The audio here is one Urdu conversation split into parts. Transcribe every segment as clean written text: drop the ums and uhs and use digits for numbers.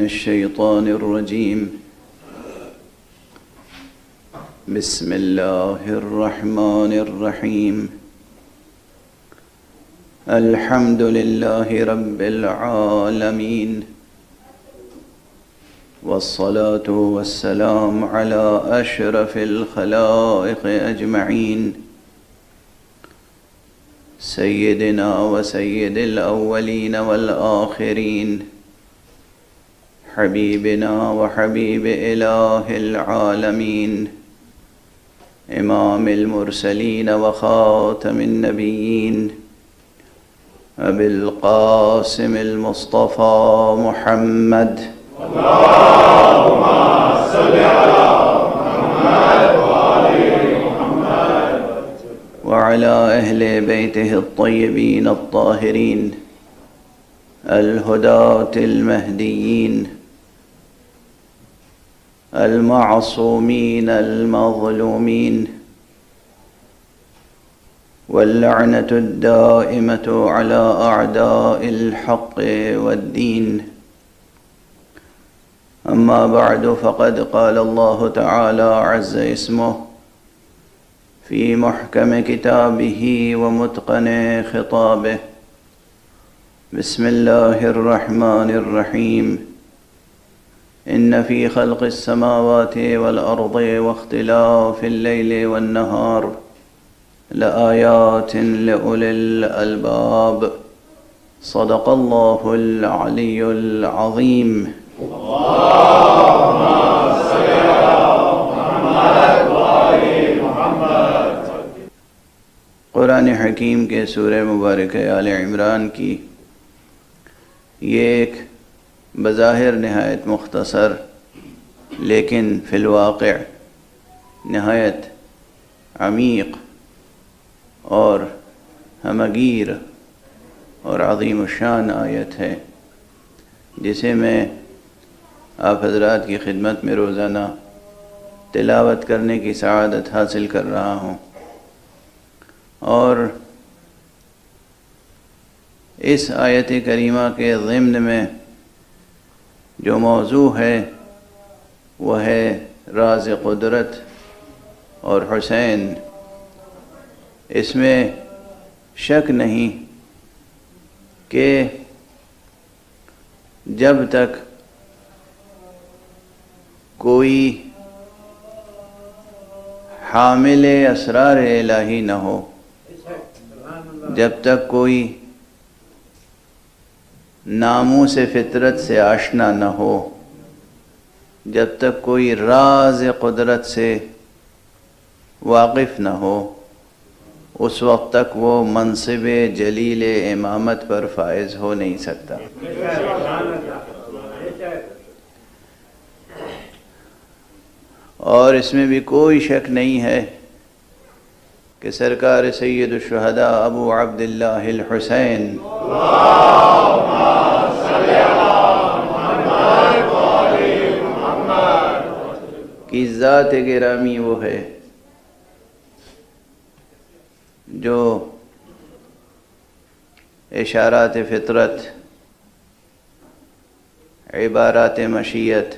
الشيطان الرجيم. بسم الله الرحمن الرحيم. الحمد لله رب العالمين، والصلاة والسلام على أشرف الخلائق أجمعين، سيدنا وسيد الأولين والآخرين، حبيبنا وحبيب إله العالمين، إمام المرسلين وخاتم النبيين، أبي القاسم المصطفى محمد. اللهم صل على محمد وآل محمد وعلى أهل بيته الطيبين الطاهرين الهداة المهديين المعصومين المظلومين، واللعنة الدائمة على أعداء الحق والدين. أما بعد، فقد قال الله تعالى عز اسمه في محكم كتابه ومتقن خطابه. بسم الله الرحمن الرحيم. إن في خلق السماوات والأرض واختلاف الليل والنهار لآيات لأولي الألباب. صدق الله العلي العظيم. اللهم صل على محمد وآل محمد. قرآن حکیم کے سورہ مبارک آل عمران کی یہ ایک بظاہر نہایت مختصر لیکن فی الواقع نہایت عمیق اور ہمگیر اور عظیم الشان آیت ہے، جسے میں آپ حضرات کی خدمت میں روزانہ تلاوت کرنے کی سعادت حاصل کر رہا ہوں، اور اس آیت کریمہ کے ضمن میں جو موضوع ہے وہ ہے راز قدرت اور حسین۔ اس میں شک نہیں کہ جب تک کوئی حامل اسرار الہی نہ ہو، جب تک کوئی ناموس فطرت سے آشنا نہ ہو، جب تک کوئی راز قدرت سے واقف نہ ہو، اس وقت تک وہ منصب جلیل امامت پر فائز ہو نہیں سکتا۔ اور اس میں بھی کوئی شک نہیں ہے کہ سرکار سید الشہداء ابو عبداللہ الحسین کی ذات گرامی وہ ہے جو اشارات فطرت، عبارات مشیت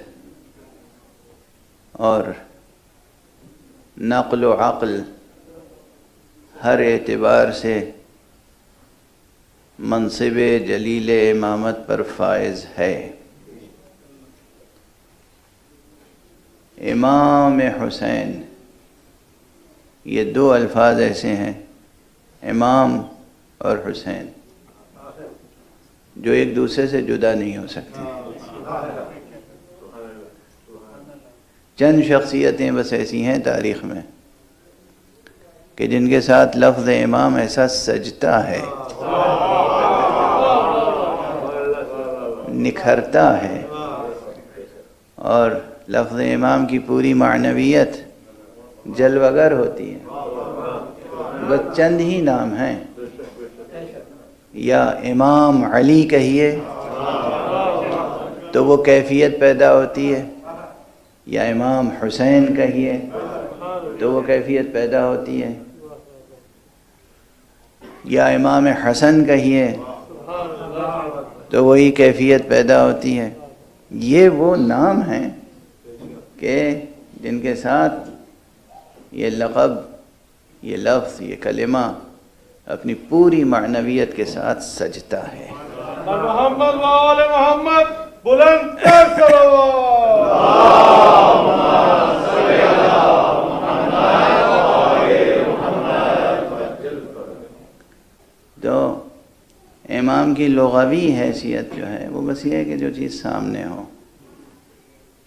اور نقل و عقل ہر اعتبار سے منصب جلیل امامت پر فائز ہے۔ امام حسین، یہ دو الفاظ ایسے ہیں، امام اور حسین، جو ایک دوسرے سے جدا نہیں ہو سکتے۔ چند شخصیتیں بس ایسی ہیں تاریخ میں کہ جن کے ساتھ لفظ امام ایسا سجتا ہے، نکھرتا ہے، اور لفظ امام کی پوری معنویت جلوگر ہوتی ہے۔ بس چند ہی نام ہیں، یا امام علی کہیے تو وہ کیفیت پیدا ہوتی ہے، یا امام حسین کہیے تو وہ کیفیت پیدا ہوتی ہے، یا امام حسن کہیے تو وہی کیفیت پیدا ہوتی ہے۔ یہ وہ نام ہیں کہ جن کے ساتھ یہ لقب، یہ لفظ، یہ کلمہ اپنی پوری معنویت کے ساتھ سجتا ہے۔ محمد و آل محمد بلند کر تو امام کی لغوی حیثیت جو ہے وہ بس یہ ہے کہ جو چیز سامنے ہو،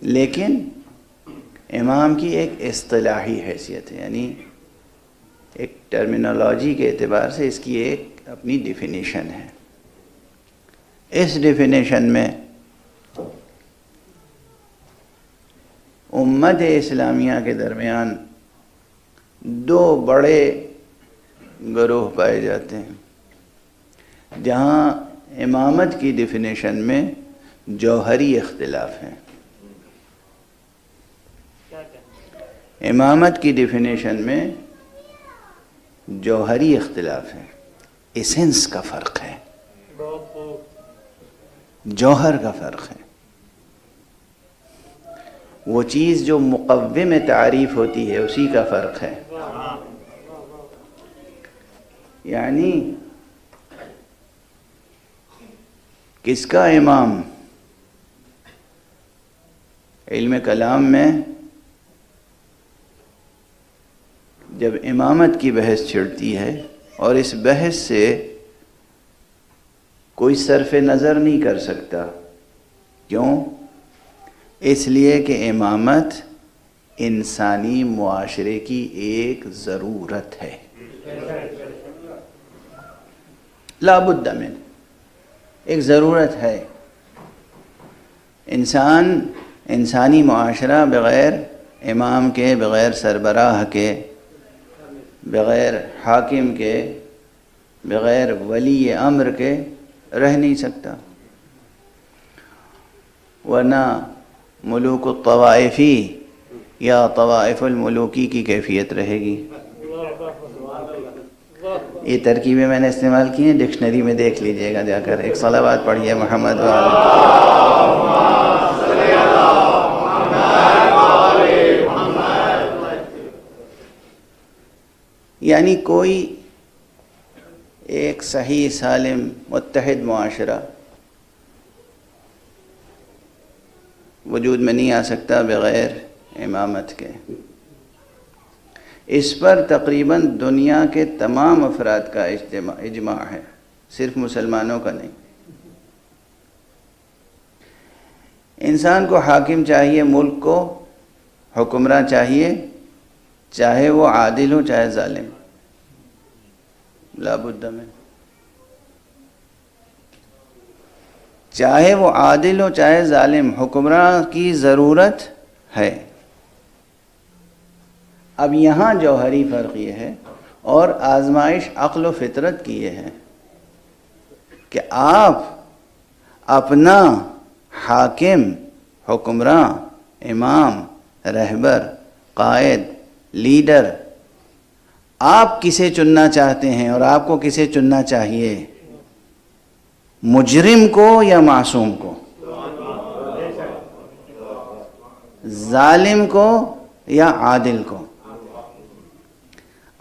لیکن امام کی ایک اصطلاحی حیثیت ہے، یعنی ایک ٹرمینالوجی کے اعتبار سے اس کی ایک اپنی ڈیفینیشن ہے۔ اس ڈیفینیشن میں امت اسلامیہ کے درمیان دو بڑے گروہ پائے جاتے ہیں، جہاں امامت کی ڈیفینیشن میں جوہری اختلاف ہے۔ امامت کی ڈیفینیشن میں جوہری اختلاف ہے، ایسنس کا فرق ہے، جوہر کا فرق ہے۔ وہ چیز جو مقوم تعریف ہوتی ہے اسی کا فرق ہے۔ یعنی کس کا امام؟ علم کلام میں جب امامت کی بحث چھڑتی ہے اور اس بحث سے کوئی صرف نظر نہیں کر سکتا، کیوں؟ اس لیے کہ امامت انسانی معاشرے کی ایک ضرورت ہے، لا بد من، ایک ضرورت ہے۔ انسانی معاشرہ بغیر امام کے، بغیر سربراہ کے، بغیر حاکم کے، بغیر ولی امر کے رہ نہیں سکتا، ورنہ ملوک الطوائفی یا طوائف الملوکی کی کیفیت رہے گی۔ یہ ترکیبیں میں نے استعمال کی ہیں، ڈکشنری میں دیکھ لیجئے گا جا کر۔ ایک صلوات پڑھیے محمد یعنی کوئی ایک صحیح سالم متحد معاشرہ وجود میں نہیں آ سکتا بغیر امامت کے۔ اس پر تقریباً دنیا کے تمام افراد کا اجماع ہے، صرف مسلمانوں کا نہیں۔ انسان کو حاکم چاہیے، ملک کو حکمراں چاہیے، چاہے وہ عادل ہو چاہے ظالم، لا بد من، چاہے وہ عادل ہو چاہے ظالم، حکمراں کی ضرورت ہے۔ اب یہاں جوہری فرق یہ ہے، اور آزمائش عقل و فطرت کی یہ ہے کہ آپ اپنا حاکم، حکمراں، امام، رہبر، قائد، لیڈر، آپ کسے چننا چاہتے ہیں اور آپ کو کسے چننا چاہیے؟ مجرم کو یا معصوم کو؟ ظالم کو یا عادل کو؟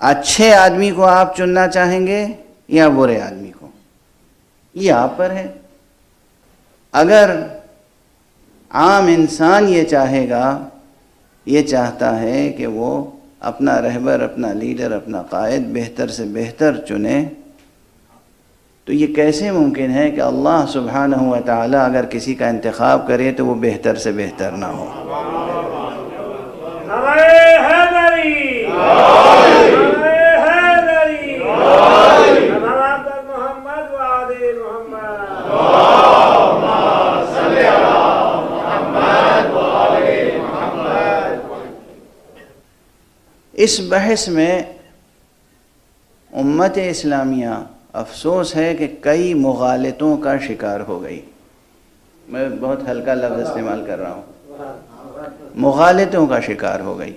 اچھے آدمی کو آپ چننا چاہیں گے یا برے آدمی کو؟ یہ آپ پر ہے۔ اگر عام انسان یہ چاہے گا، یہ چاہتا ہے کہ وہ اپنا رہبر، اپنا لیڈر، اپنا قائد بہتر سے بہتر چنے، تو یہ کیسے ممکن ہے کہ اللہ سبحانہ و تعالی اگر کسی کا انتخاب کرے تو وہ بہتر سے بہتر نہ ہو؟ اس بحث میں امت اسلامیہ افسوس ہے کہ کئی مغالطوں کا شکار ہو گئی۔ میں بہت ہلکا لفظ استعمال کر رہا ہوں، مغالطوں کا شکار ہو گئی،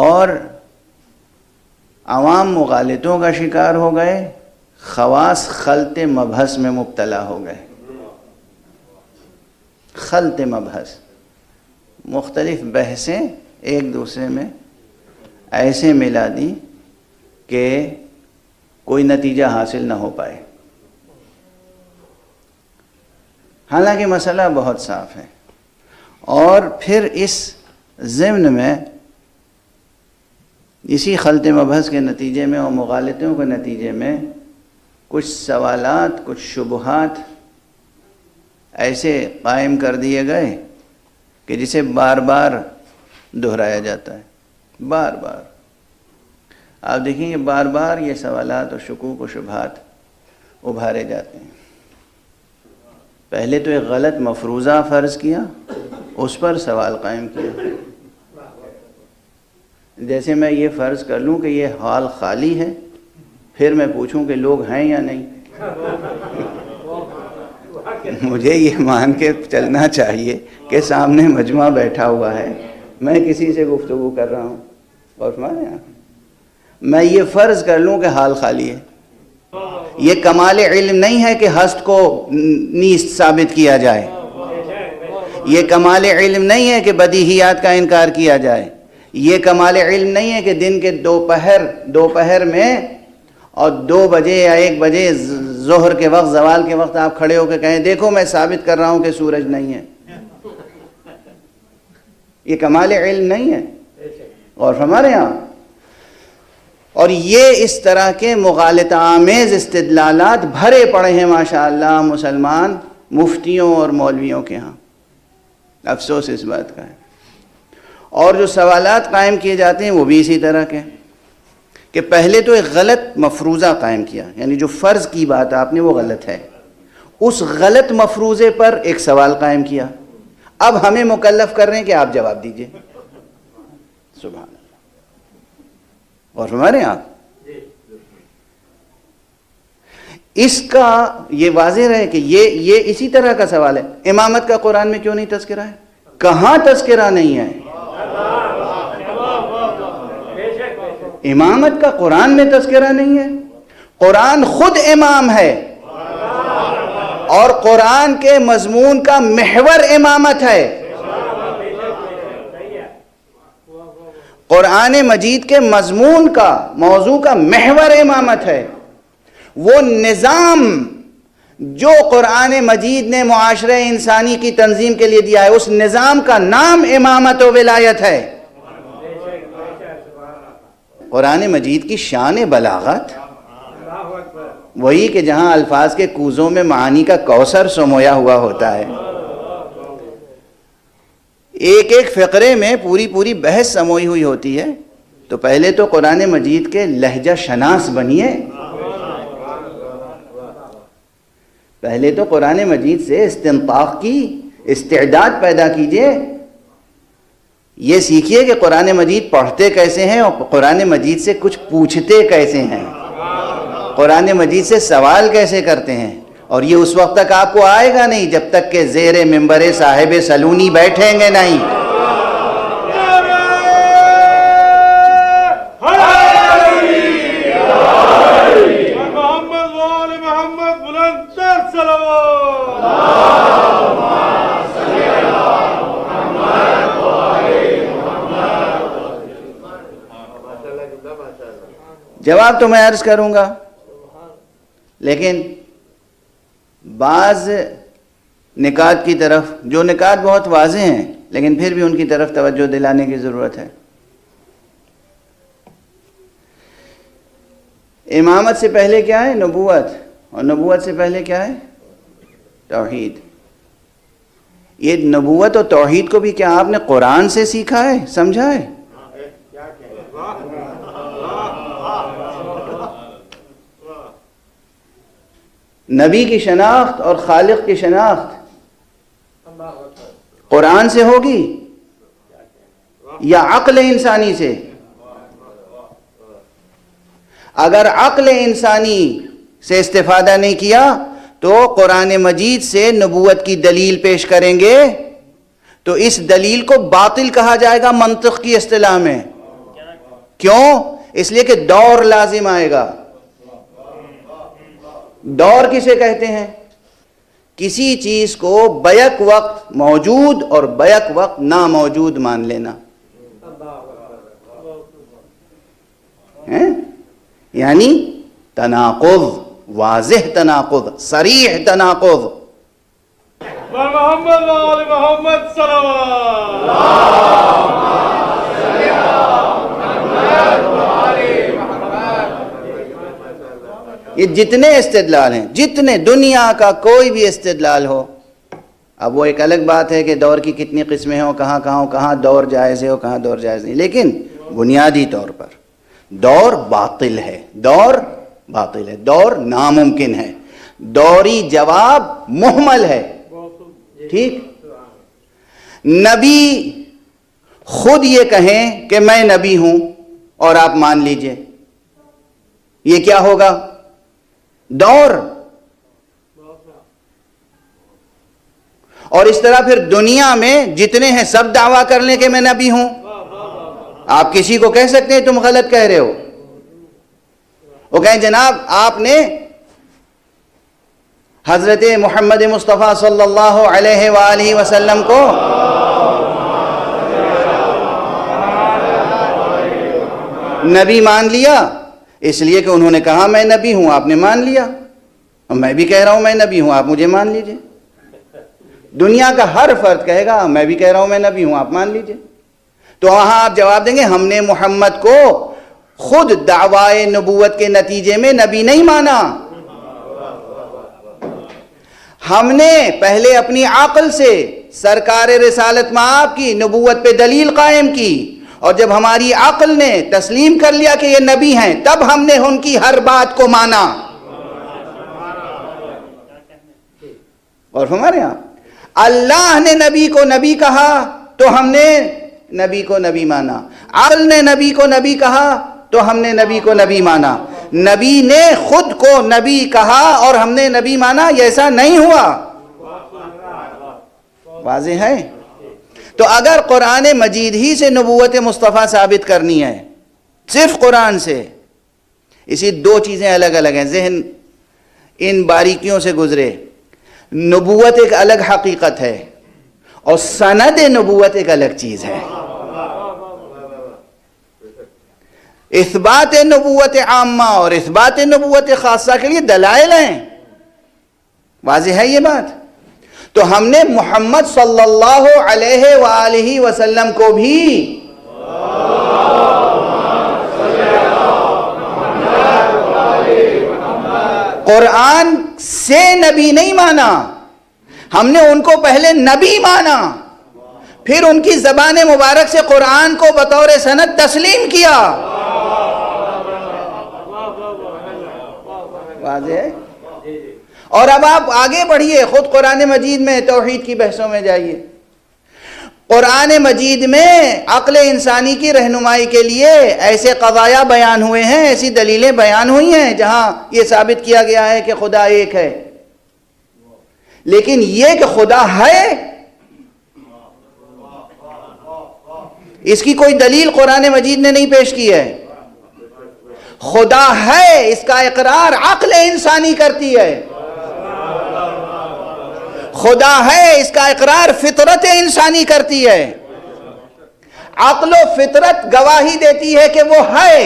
اور عوام مغالطوں کا شکار ہو گئے، خواص خلط مبحث میں مبتلا ہو گئے۔ خلط مبحث، مختلف بحثیں ایک دوسرے میں ایسے ملا دی کہ کوئی نتیجہ حاصل نہ ہو پائے، حالانکہ مسئلہ بہت صاف ہے۔ اور پھر اس ضمن میں اسی خلط مبحث کے نتیجے میں اور مغالطوں کے نتیجے میں کچھ سوالات، کچھ شبہات ایسے قائم کر دیے گئے کہ جسے بار بار دہرایا جاتا ہے، بار بار۔ آپ دیکھیں کہ بار بار یہ سوالات اور شکوک و شبہات ابھارے جاتے ہیں۔ پہلے تو ایک غلط مفروضہ فرض کیا، اس پر سوال قائم کیا۔ جیسے میں یہ فرض کر لوں کہ یہ ہال خالی ہے، پھر میں پوچھوں کہ لوگ ہیں یا نہیں۔ مجھے یہ مان کے چلنا چاہیے کہ سامنے مجمع بیٹھا ہوا ہے، میں کسی سے گفتگو کر رہا ہوں، اور میں یہ فرض کر لوں کہ حال خالی ہے۔ یہ کمال علم نہیں ہے کہ ہست کو نیست ثابت کیا جائے، یہ کمال علم نہیں ہے کہ بدیہیات کا انکار کیا جائے، یہ کمال علم نہیں ہے کہ دن کے دوپہر میں اور 2 بجے یا 1 بجے ظہر کے وقت، زوال کے وقت آپ کھڑے ہو کے کہیں دیکھو میں ثابت کر رہا ہوں کہ سورج نہیں ہے۔ یہ کمال علم نہیں ہے، اور ہمارے یہاں اور یہ اس طرح کے مغالطہ آمیز استدلالات بھرے پڑے ہیں ماشاءاللہ مسلمان مفتیوں اور مولویوں کے ہاں۔ افسوس اس بات کا ہے۔ اور جو سوالات قائم کیے جاتے ہیں وہ بھی اسی طرح کے، کہ پہلے تو ایک غلط مفروضہ قائم کیا، یعنی جو فرض کی بات آپ نے وہ غلط ہے، اس غلط مفروضے پر ایک سوال قائم کیا، اب ہمیں مکلف کر رہے ہیں کہ آپ جواب دیجئے۔ سبحان اللہ۔ اور ہمارے ہاں اس کا یہ واضح رہے کہ یہ اسی طرح کا سوال ہے۔ امامت کا قرآن میں کیوں نہیں تذکرہ ہے؟ کہاں تذکرہ نہیں ہے؟ امامت کا قرآن میں تذکرہ نہیں ہے؟ قرآن خود امام ہے، اور قرآن کے مضمون کا محور امامت ہے۔ قرآن مجید کے مضمون کا، موضوع کا محور امامت ہے۔ وہ نظام جو قرآن مجید نے معاشرہ انسانی کی تنظیم کے لیے دیا ہے، اس نظام کا نام امامت و ولایت ہے۔ قرآن مجید کی شان بلاغت وہی کہ جہاں الفاظ کے کوزوں میں معانی کا کوثر سمویا ہوا ہوتا ہے، ایک ایک فقرے میں پوری بحث سموئی ہوئی ہوتی ہے، تو پہلے تو قرآن مجید کے لہجہ شناس بنیے، پہلے تو قرآن مجید سے استنطاق کی استعداد پیدا کیجئے، یہ سیکھیے کہ قرآن مجید پڑھتے کیسے ہیں اور قرآن مجید سے کچھ پوچھتے کیسے ہیں، قرآن مجید سے سوال کیسے کرتے ہیں۔ اور یہ اس وقت تک آپ کو آئے گا نہیں جب تک کہ زیر منبر صاحب سلونی بیٹھیں گے نہیں۔ جواب تو میں عرض کروں گا، لیکن بعض نکات کی طرف، جو نکات بہت واضح ہیں لیکن پھر بھی ان کی طرف توجہ دلانے کی ضرورت ہے۔ امامت سے پہلے کیا ہے؟ نبوت، اور نبوت سے پہلے کیا ہے؟ توحید۔ یہ نبوت اور توحید کو بھی کیا آپ نے قرآن سے سیکھا ہے، سمجھا ہے؟ نبی کی شناخت اور خالق کی شناخت قرآن سے ہوگی یا عقل انسانی سے؟ اگر عقل انسانی سے استفادہ نہیں کیا تو قرآن مجید سے نبوت کی دلیل پیش کریں گے تو اس دلیل کو باطل کہا جائے گا منطق کی اصطلاح میں۔ کیوں؟ اس لیے کہ دور لازم آئے گا۔ دور کسے کہتے ہیں؟ کسی چیز کو بیک وقت موجود اور بیک وقت ناموجود مان لینا، یعنی تناقض، واضح تناقض، صریح تناقض۔ محمد وآل محمد صلوات۔ یہ جتنے استدلال ہیں، جتنے دنیا کا کوئی بھی استدلال ہو، اب وہ ایک الگ بات ہے کہ دور کی کتنی قسمیں ہوں، کہاں دور جائز ہے اور کہاں دور جائز نہیں، لیکن بنیادی طور پر دور باطل ہے، دور ناممکن ہے، دوری جواب محمل ہے، ٹھیک؟ نبی خود یہ کہیں کہ میں نبی ہوں اور آپ مان لیجئے، یہ کیا ہوگا؟ دور۔ اور اس طرح پھر دنیا میں جتنے ہیں سب دعویٰ کر لیں کہ میں نبی ہوں۔ آپ کسی کو کہہ سکتے ہیں تم غلط کہہ رہے ہو، وہ کہیں جناب آپ نے حضرت محمد مصطفیٰ صلی اللہ علیہ وآلہ وسلم کو نبی مان لیا اس لیے کہ انہوں نے کہا میں نبی ہوں، آپ نے مان لیا، اور میں بھی کہہ رہا ہوں میں نبی ہوں، آپ مجھے مان لیجئے۔ دنیا کا ہر فرد کہے گا میں بھی کہہ رہا ہوں میں نبی ہوں، آپ مان لیجئے۔ تو وہاں آپ جواب دیں گے ہم نے محمد کو خود دعوی نبوت کے نتیجے میں نبی نہیں مانا، ہم نے پہلے اپنی عقل سے سرکار رسالت مآب کی نبوت پہ دلیل قائم کی، اور جب ہماری عقل نے تسلیم کر لیا کہ یہ نبی ہیں تب ہم نے ان کی ہر بات کو مانا۔ اور ہمارے ہاں اللہ نے نبی کو نبی کہا تو ہم نے نبی کو نبی مانا، عقل نے نبی کو نبی کہا تو ہم نے نبی کو نبی مانا، نبی نے خود کو نبی کہا اور ہم نے نبی مانا، یہ ایسا نہیں ہوا۔ واضح ہے؟ تو اگر قرآن مجید ہی سے نبوت مصطفیٰ ثابت کرنی ہے، صرف قرآن سے، اسی دو چیزیں الگ الگ ہیں، ذہن ان باریکیوں سے گزرے، نبوت ایک الگ حقیقت ہے اور سند نبوت ایک الگ چیز ہے۔ اثبات نبوت عامہ اور اثبات نبوت خاصہ کے لیے دلائل ہیں، واضح ہے یہ بات۔ تو ہم نے محمد صلی اللہ علیہ وآلہ وسلم کو بھی قرآن سے نبی نہیں مانا، ہم نے ان کو پہلے نبی مانا، پھر ان کی زبان مبارک سے قرآن کو بطور سند تسلیم کیا۔ واضح ہے؟ اور اب آپ آگے بڑھیے، خود قرآن مجید میں توحید کی بحثوں میں جائیے، قرآن مجید میں عقل انسانی کی رہنمائی کے لیے ایسے قضایا بیان ہوئے ہیں، ایسی دلیلیں بیان ہوئی ہیں جہاں یہ ثابت کیا گیا ہے کہ خدا ایک ہے، لیکن یہ کہ خدا ہے اس کی کوئی دلیل قرآن مجید نے نہیں پیش کی ہے۔ خدا ہے اس کا اقرار عقل انسانی کرتی ہے، خدا ہے اس کا اقرار فطرت انسانی کرتی ہے، عقل و فطرت گواہی دیتی ہے کہ وہ ہے،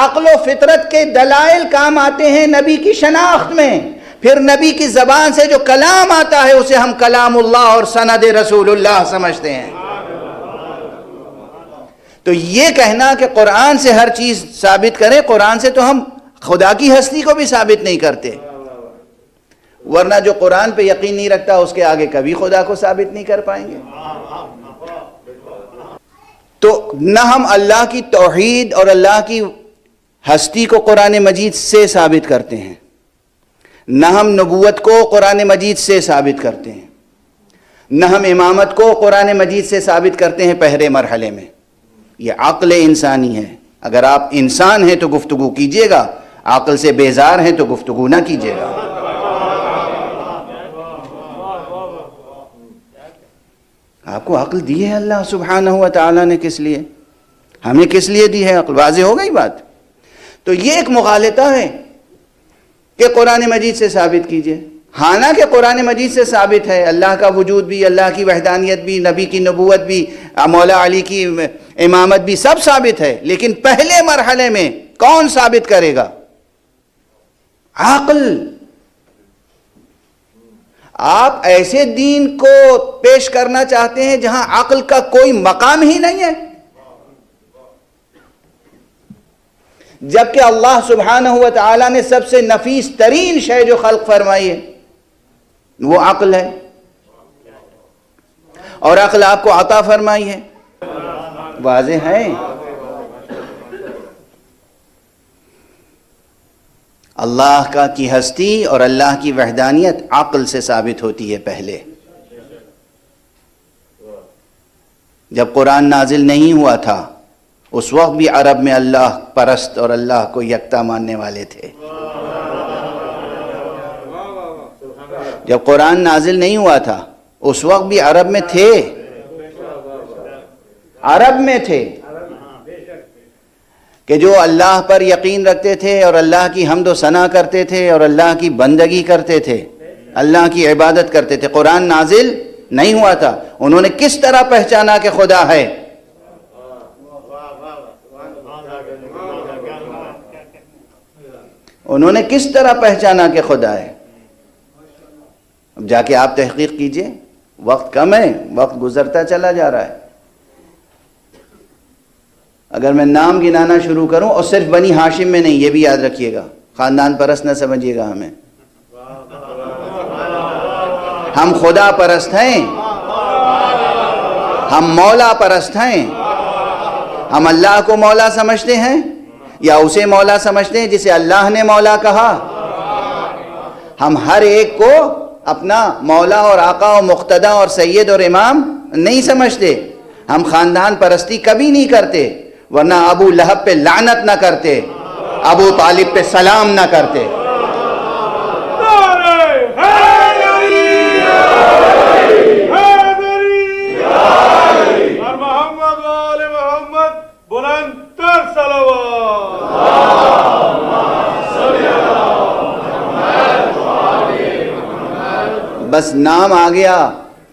عقل و فطرت کے دلائل کام آتے ہیں نبی کی شناخت میں، پھر نبی کی زبان سے جو کلام آتا ہے اسے ہم کلام اللہ اور سند رسول اللہ سمجھتے ہیں۔ تو یہ کہنا کہ قرآن سے ہر چیز ثابت کریں، قرآن سے تو ہم خدا کی ہستی کو بھی ثابت نہیں کرتے، ورنہ جو قرآن پہ یقین نہیں رکھتا اس کے آگے کبھی خدا کو ثابت نہیں کر پائیں گے۔ تو نہ ہم اللہ کی توحید اور اللہ کی ہستی کو قرآن مجید سے ثابت کرتے ہیں، نہ ہم نبوت کو قرآن مجید سے ثابت کرتے ہیں، نہ ہم امامت کو قرآن مجید سے ثابت کرتے ہیں پہلے مرحلے میں۔ یہ عقل انسانی ہے، اگر آپ انسان ہیں تو گفتگو کیجئے گا، عقل سے بیزار ہیں تو گفتگو نہ کیجئے گا۔ آپ کو عقل دی ہے اللہ سبحانہ و تعالیٰ نے، کس لیے؟ ہمیں کس لیے دی ہے عقل؟ واضح ہو گئی بات۔ تو یہ ایک مغالطہ ہے کہ قرآن مجید سے ثابت کیجئے، حالانکہ قرآن مجید سے ثابت ہے اللہ کا وجود بھی، اللہ کی وحدانیت بھی، نبی کی نبوت بھی، مولا علی کی امامت بھی، سب ثابت ہے، لیکن پہلے مرحلے میں کون ثابت کرے گا؟ عقل۔ آپ ایسے دین کو پیش کرنا چاہتے ہیں جہاں عقل کا کوئی مقام ہی نہیں ہے، جبکہ اللہ سبحانہ و تعالی نے سب سے نفیس ترین شے جو خلق فرمائی ہے وہ عقل ہے، اور عقل آپ کو عطا فرمائی ہے، واضح ہے۔ اللہ کا کی ہستی اور اللہ کی وحدانیت عقل سے ثابت ہوتی ہے پہلے۔ جب قرآن نازل نہیں ہوا تھا اس وقت بھی عرب میں اللہ پرست اور اللہ کو یکتا ماننے والے تھے۔ جب قرآن نازل نہیں ہوا تھا اس وقت بھی عرب میں تھے، عرب میں تھے کہ جو اللہ پر یقین رکھتے تھے اور اللہ کی حمد و ثنا کرتے تھے اور اللہ کی بندگی کرتے تھے، اللہ کی عبادت کرتے تھے۔ قرآن نازل نہیں ہوا تھا، انہوں نے کس طرح پہچانا کہ خدا ہے؟ انہوں نے کس طرح پہچانا کہ خدا ہے؟ اب جا کے آپ تحقیق کیجئے، وقت کم ہے، وقت گزرتا چلا جا رہا ہے۔ اگر میں نام گنانا شروع کروں، اور صرف بنی ہاشم میں نہیں، یہ بھی یاد رکھیے گا، خاندان پرست نہ سمجھیے گا ہمیں، ہم خدا پرست ہیں، ہم مولا پرست ہیں۔ ہم اللہ کو مولا سمجھتے ہیں یا اسے مولا سمجھتے ہیں جسے اللہ نے مولا کہا؟ ہم ہر ایک کو اپنا مولا اور آقا اور مقتدی اور سید اور امام نہیں سمجھتے۔ ہم خاندان پرستی کبھی نہیں کرتے، ورنہ ابو لہب پہ لعنت نہ کرتے، ابو طالب پہ سلام نہ کرتے۔ بس نام آ گیا،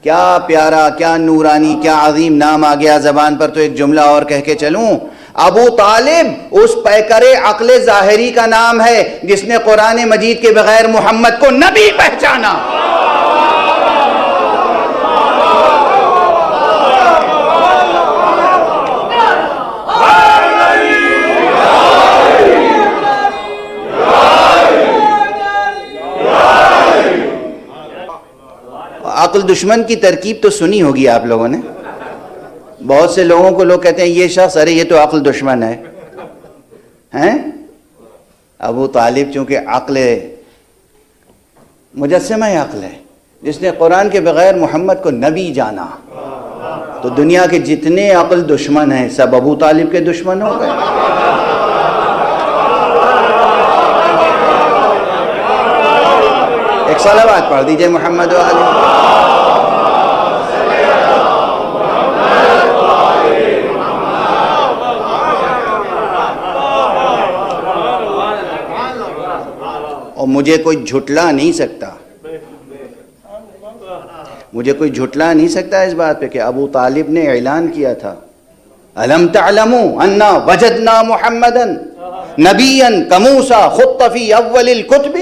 کیا پیارا، کیا نورانی، کیا عظیم نام آ گیا زبان پر، تو ایک جملہ اور کہہ کے چلوں، ابو طالب اس پیکر عقل ظاہری کا نام ہے جس نے قرآن مجید کے بغیر محمد کو نبی پہچانا۔ عقل دشمن کی ترکیب تو سنی ہوگی آپ لوگوں نے، بہت سے لوگوں کو لوگ کہتے ہیں یہ شخص، ارے یہ تو عقل دشمن ہے، ہیں؟ ابو طالب چونکہ عقل مجسمہ عقل ہے، جس نے قرآن کے بغیر محمد کو نبی جانا، تو دنیا کے جتنے عقل دشمن ہیں سب ابو طالب کے دشمن ہو گئے۔ ایک صلوات پڑھ دیجئے محمد و علی۔ اور مجھے کوئی جھٹلا نہیں سکتا، مجھے کوئی جھٹلا نہیں سکتا اس بات پہ کہ ابو طالب نے اعلان کیا تھا، أَلَمْ تَعْلَمُوا أَنَّا وَجَدْنَا مُحَمَّدًا نَبِيًّا كَمُوسَى خُطَّ فِي أَوَّلِ الْكُتُبِ،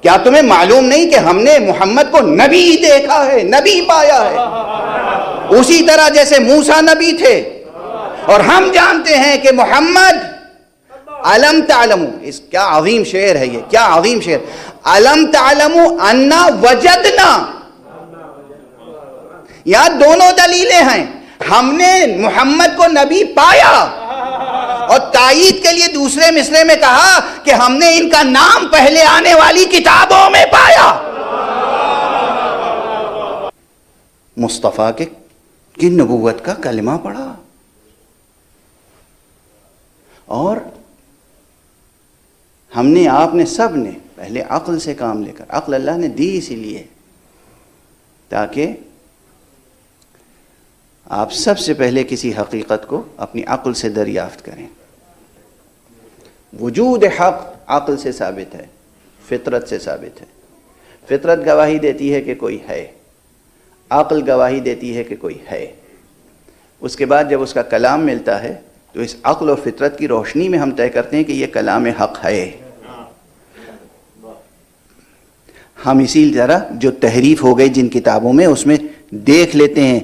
کیا تمہیں معلوم نہیں کہ ہم نے محمد کو نبی دیکھا ہے، نبی پایا ہے، اسی طرح جیسے موسیٰ نبی تھے، اور ہم جانتے ہیں کہ محمد علم تعلمو، اس کیا عظیم شعر ہے، یہ کیا عظیم شعر، علم تعلمو انا وجدنا، یہاں دونوں دلیلیں ہیں، ہم نے محمد کو نبی پایا، اور تائید کے لیے دوسرے مصرے میں کہا کہ ہم نے ان کا نام پہلے آنے والی کتابوں میں پایا۔ مصطفیٰ کی نبوت کا کلمہ پڑھا، اور ہم نے، آپ نے، سب نے پہلے عقل سے کام لے کر، عقل اللہ نے دی اسی لیے تاکہ آپ سب سے پہلے کسی حقیقت کو اپنی عقل سے دریافت کریں۔ وجود حق عقل سے ثابت ہے، فطرت سے ثابت ہے، فطرت گواہی دیتی ہے کہ کوئی ہے، عقل گواہی دیتی ہے کہ کوئی ہے۔ اس کے بعد جب اس کا کلام ملتا ہے تو اس عقل و فطرت کی روشنی میں ہم طے کرتے ہیں کہ یہ کلام حق ہے۔ ہم اسی طرح جو تحریف ہو گئی جن کتابوں میں، اس میں دیکھ لیتے ہیں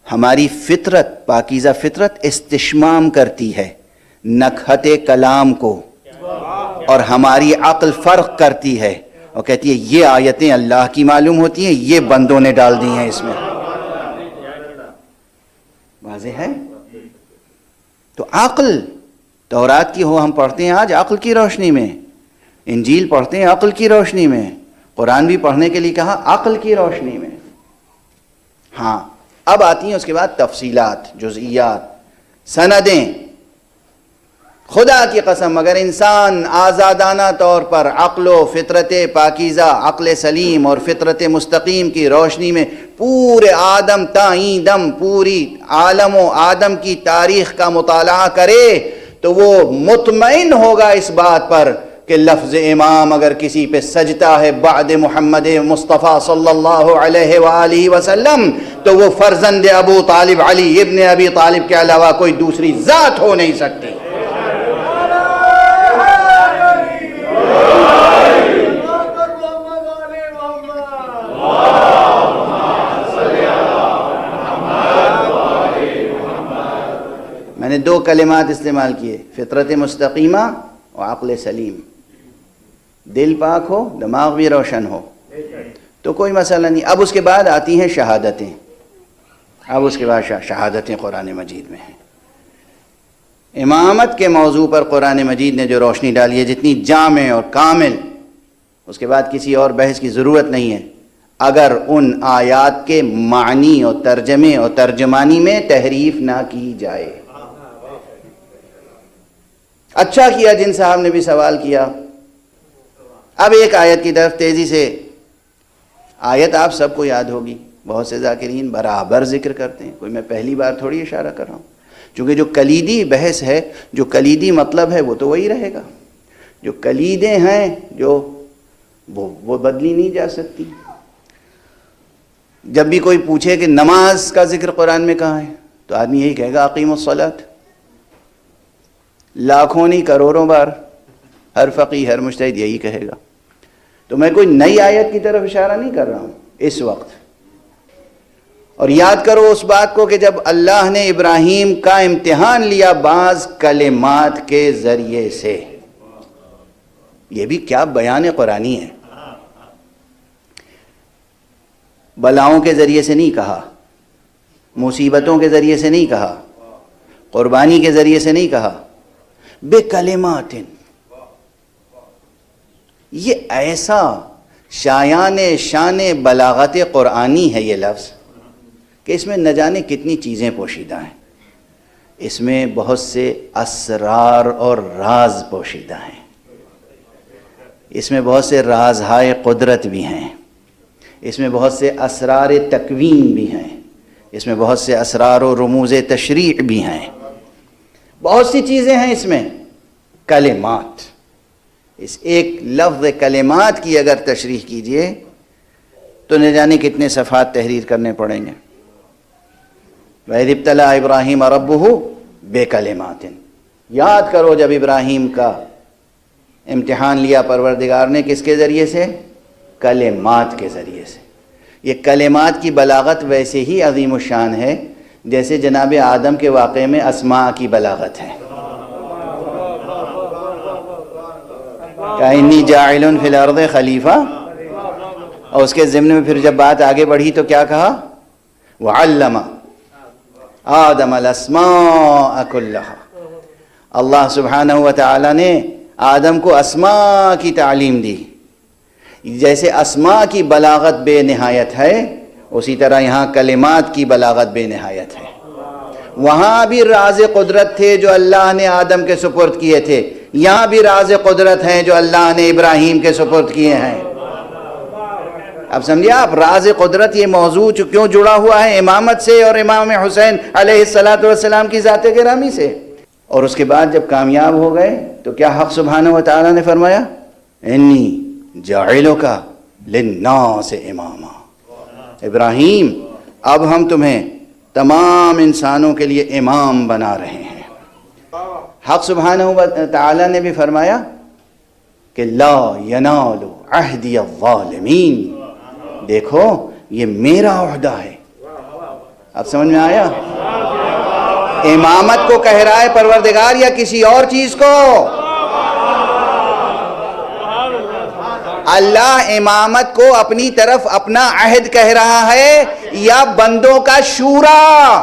ہماری فطرت، پاکیزہ فطرت استشمام کرتی ہے نکہت کلام کو، اور ہماری عقل فرق کرتی ہے اور کہتی ہے یہ آیتیں اللہ کی معلوم ہوتی ہیں، یہ بندوں نے ڈال دی ہیں اس میں۔ واضح ہے؟ تو عقل، تورات کی ہو ہم پڑھتے ہیں آج عقل کی روشنی میں، انجیل پڑھتے ہیں عقل کی روشنی میں، قرآن بھی پڑھنے کے لیے کہا عقل کی روشنی میں۔ ہاں اب آتی ہیں اس کے بعد تفصیلات، جزئیات، سندیں۔ خدا کی قسم اگر انسان آزادانہ طور پر عقل و فطرت پاکیزہ، عقل سلیم اور فطرت مستقیم کی روشنی میں پورے آدم تائیں دم پوری عالم و آدم کی تاریخ کا مطالعہ کرے تو وہ مطمئن ہوگا اس بات پر کہ لفظ امام اگر کسی پہ سجتا ہے بعد محمد مصطفیٰ صلی اللہ علیہ وآلہ وسلم تو وہ فرزند ابو طالب علی ابن ابی طالب کے علاوہ کوئی دوسری ذات ہو نہیں سکتی۔ میں نے دو کلمات استعمال کیے، فطرت مستقیمہ اور عقل سلیم۔ دل پاک ہو، دماغ بھی روشن ہو تو کوئی مسئلہ نہیں۔ اب اس کے بعد آتی ہیں شہادتیں، اب اس کے بعد شہادتیں قرآن مجید میں ہیں۔ امامت کے موضوع پر قرآن مجید نے جو روشنی ڈالی ہے جتنی جامع اور کامل، اس کے بعد کسی اور بحث کی ضرورت نہیں ہے اگر ان آیات کے معنی اور ترجمے اور ترجمانی میں تحریف نہ کی جائے۔ اچھا کیا جن صاحب نے بھی سوال کیا۔ اب ایک آیت کی طرف تیزی سے، آیت آپ سب کو یاد ہوگی، بہت سے ذاکرین برابر ذکر کرتے ہیں، کوئی میں پہلی بار تھوڑی اشارہ کر رہا ہوں، چونکہ جو کلیدی بحث ہے، جو کلیدی مطلب ہے وہ تو وہی رہے گا، جو کلیدیں ہیں جو وہ بدلی نہیں جا سکتی۔ جب بھی کوئی پوچھے کہ نماز کا ذکر قرآن میں کہاں ہے تو آدمی یہی کہے گا اقیموا الصلاۃ، لاکھوں نہیں کروڑوں بار ہر فقیہ ہر مجتہد یہی کہے گا۔ تو میں کوئی نئی آیت کی طرف اشارہ نہیں کر رہا ہوں اس وقت۔ اور یاد کرو اس بات کو کہ جب اللہ نے ابراہیم کا امتحان لیا بعض کلمات کے ذریعے سے، یہ بھی کیا بیان قرآنی ہے، بلاؤں کے ذریعے سے نہیں کہا، مصیبتوں کے ذریعے سے نہیں کہا، قربانی کے ذریعے سے نہیں کہا، بے کلمات۔ یہ ایسا شان بلاغت قرآنی ہے یہ لفظ کہ اس میں نہ جانے کتنی چیزیں پوشیدہ ہیں، اس میں بہت سے اسرار اور راز پوشیدہ ہیں، اس میں بہت سے رازہائے قدرت بھی ہیں، اس میں بہت سے اسرار تکوین بھی ہیں، اس میں بہت سے اسرار و رموز تشریع بھی ہیں، بہت سی چیزیں ہیں اس میں۔ کلمات، اس ایک لفظ کلمات کی اگر تشریح کیجئے تو نہ جانے کتنے صفحات تحریر کرنے پڑیں گے۔ وَإِذِ ابْتَلَىٰ إِبْرَاهِيمَ رَبُّهُ بِكَلِمَاتٍ، یاد کرو جب ابراہیم کا امتحان لیا پروردگار نے کس کے ذریعے سے؟ کلمات کے ذریعے سے۔ یہ کلمات کی بلاغت ویسے ہی عظیم الشان ہے جیسے جناب آدم کے واقعے میں اسماء کی بلاغت ہے۔ کہ انی جاعل فی الارض خلیفہ، اور اس کے ضمن میں پھر جب بات آگے بڑھی تو کیا کہا؟ وعلم آدم الاسماء کلہا، اللہ سبحانہ وتعالی نے آدم کو اسماء کی تعلیم دی۔ جیسے اسماء کی بلاغت بے نہایت ہے اسی طرح یہاں کلمات کی بلاغت بے نہایت ہے۔ وہاں بھی راز قدرت تھے جو اللہ نے آدم کے سپرد کیے تھے، یہاں بھی راز قدرت ہیں جو اللہ نے ابراہیم کے سپرد کیے ہیں۔ اب سمجھے آپ راز قدرت، یہ موضوع کیوں جڑا ہوا ہے امامت سے اور امام حسین علیہ السلام کی ذات گرامی سے۔ اور اس کے بعد جب کامیاب ہو گئے تو کیا حق سبحانہ و تعالیٰ نے فرمایا؟ انی جاعلک للناس اماما، ابراہیم اب ہم تمہیں تمام انسانوں کے لیے امام بنا رہے ہیں۔ حق سبحانہ و تعالی نے بھی فرمایا کہ لا ینال عہدی الظالمین، دیکھو یہ میرا عہدہ ہے۔ اب سمجھ میں آیا؟ امامت کو کہہ رہا ہے پروردگار یا کسی اور چیز کو؟ اللہ امامت کو اپنی طرف اپنا عہد کہہ رہا ہے یا بندوں کا شورا؟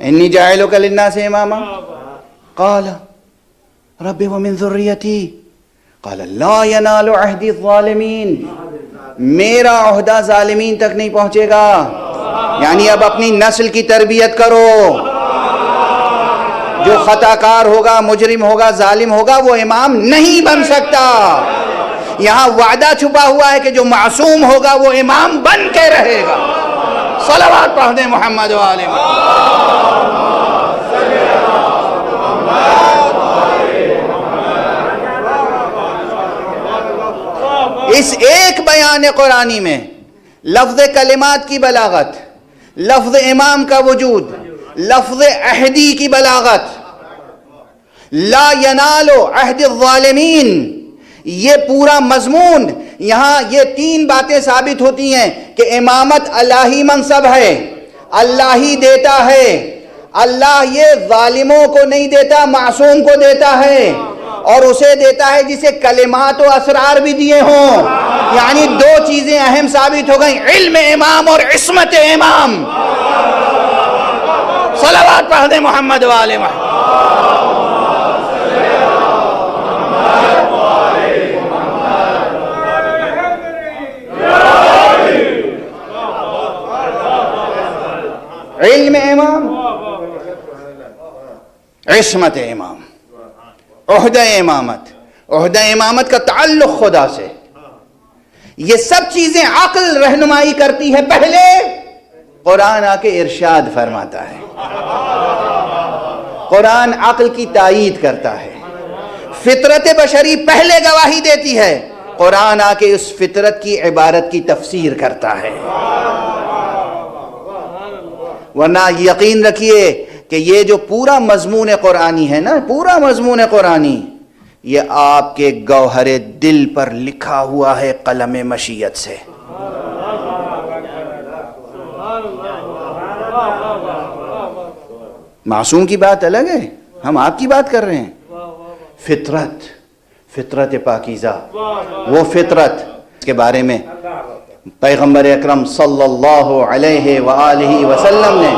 انی جاعلک للناس اماما قال رب ومن ذریتی قال لا ینال عہدی الظالمین، میرا عہدہ ظالمین تک نہیں پہنچے گا۔ یعنی اب اپنی نسل کی تربیت کرو، جو خطا کار ہوگا، مجرم ہوگا، ظالم ہوگا، وہ امام نہیں بن سکتا۔ یہاں وعدہ چھپا ہوا ہے کہ جو معصوم ہوگا وہ امام بن کے رہے گا۔ صلوات پڑھ دیں محمد و آل محمد۔ اس ایک بیان قرآنی میں لفظ کلمات کی بلاغت، لفظ امام کا وجود، لفظ عہدی کی بلاغت، لا ینالو عہد الظالمین، یہ پورا مضمون یہاں یہ تین باتیں ثابت ہوتی ہیں کہ امامت الہی منصب ہے، اللہ ہی دیتا ہے، اللہ یہ ظالموں کو نہیں دیتا، معصوم کو دیتا ہے، اور اسے دیتا ہے جسے کلمات و اسرار بھی دیے ہوں۔ یعنی دو چیزیں اہم ثابت ہو گئیں، علم امام اور عصمت امام۔ صلوات پڑھ دیں محمد و آل محمد۔ علم امام، عصمت امام، عہدہ امامت، عہدہ امامت کا تعلق خدا سے، یہ سب چیزیں عقل رہنمائی کرتی ہے۔ پہلے قرآن آ کے ارشاد فرماتا ہے، قرآن عقل کی تائید کرتا ہے، فطرت بشری پہلے گواہی دیتی ہے، قرآن آ کے اس فطرت کی عبارت کی تفسیر کرتا ہے۔ ورنہ یقین رکھیے کہ یہ جو پورا مضمون قرآنی ہے نا، پورا مضمون قرآنی، یہ آپ کے گوہر دل پر لکھا ہوا ہے قلم مشیت سے۔ معصوم کی بات الگ ہے، ہم آپ کی بات کر رہے ہیں۔ فطرت، فطرت پاکیزہ، وہ فطرت کے بارے میں پیغمبر اکرم صلی اللہ علیہ وآلہ وسلم نے